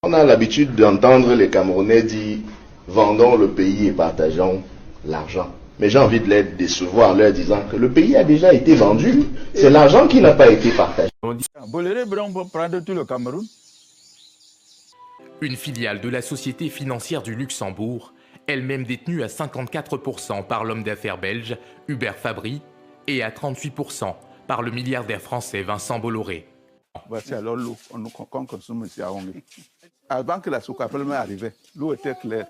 On a l'habitude d'entendre les Camerounais dire vendons le pays et partageons l'argent. Mais j'ai envie de les décevoir en leur disant que le pays a déjà été vendu. C'est l'argent qui n'a pas été partagé. Boléré Brown pour prendre tout le Cameroun. Une filiale de la société financière du Luxembourg, elle-même détenue à 54% par l'homme d'affaires belge Hubert Fabry et à 38% par le milliardaire français Vincent Bolloré. Voici alors l'eau qu'on consomme ici à Hongrie. Avant que la Socapam arrivait, l'eau était claire.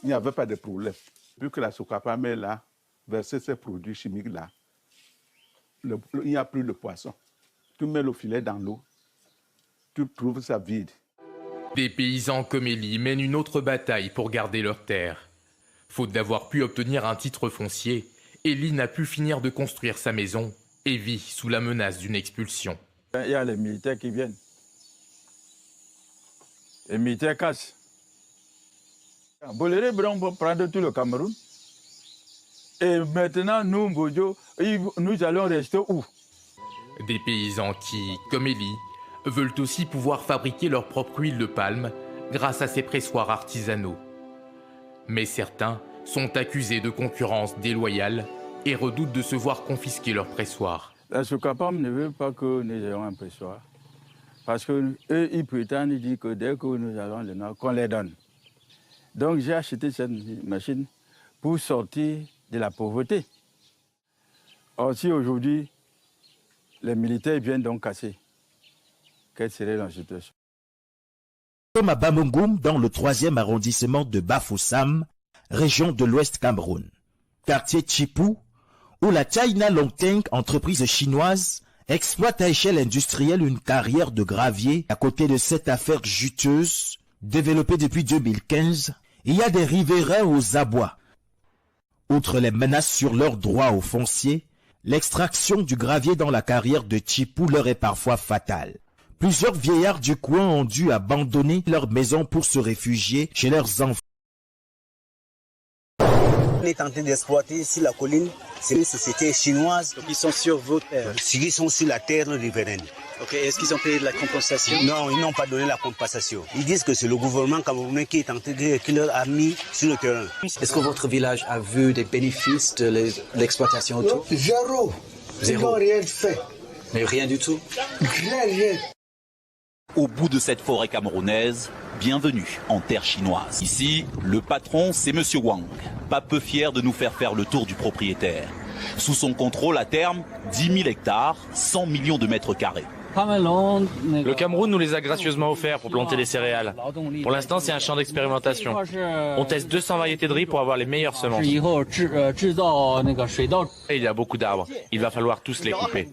Il n'y avait pas de problème. Vu que la Socapam est là, verser ces produits chimiques-là, il n'y a plus de poisson. Tu mets le filet dans l'eau, tu trouves ça vide. Des paysans comme Élie mènent une autre bataille pour garder leurs terres. Faute d'avoir pu obtenir un titre foncier, Élie n'a pu finir de construire sa maison et vit sous la menace d'une expulsion. Il y a les militaires qui viennent. Les militaires cassent. Boléré Brown pour prendre tout le Cameroun. Et maintenant, nous, Bojo, nous allons rester où? Des paysans qui, comme Élie, veulent aussi pouvoir fabriquer leur propre huile de palme grâce à ces pressoirs artisanaux. Mais certains sont accusés de concurrence déloyale et redoutent de se voir confisquer leur pressoir. La Socapam ne veut pas que nous ayons un pressoir. Parce qu'eux, ils prétendent dire que dès que nous allons le nord, qu'on les donne. Donc j'ai acheté cette machine pour sortir de la pauvreté. Or, si aujourd'hui, les militaires viennent donc casser, quelle serait la situation? Comme à Bamungum, dans le 3e arrondissement de Bafoussam, région de l'Ouest Cameroun. Quartier Chipou, où la China Longteng, entreprise chinoise, exploite à échelle industrielle une carrière de gravier à côté de cette affaire juteuse, développée depuis 2015, il y a des riverains aux abois. Outre les menaces sur leurs droits aux fonciers, l'extraction du gravier dans la carrière de Chipou leur est parfois fatale. Plusieurs vieillards du coin ont dû abandonner leur maison pour se réfugier chez leurs enfants. On est en train d'exploiter ici la colline, c'est une société chinoise. Donc ils sont sur votre terre? Ils sont sur la terre riveraine. Ok, est-ce qu'ils ont payé de la compensation? Non, ils n'ont pas donné la compensation. Ils disent que c'est le gouvernement camerounais qui leur a mis sur le terrain. Est-ce que votre village a vu des bénéfices de l'exploitation autour? Zéro. Ils n'ont rien fait. Mais rien du tout? Rien. Au bout de cette forêt camerounaise, bienvenue en terre chinoise. Ici, le patron, c'est Monsieur Wang, pas peu fier de nous faire le tour du propriétaire. Sous son contrôle, à terme, 10 000 hectares, 100 millions de mètres carrés. Le Cameroun nous les a gracieusement offerts pour planter des céréales. Pour l'instant, c'est un champ d'expérimentation. On teste 200 variétés de riz pour avoir les meilleures semences. Et il y a beaucoup d'arbres. Il va falloir tous les couper.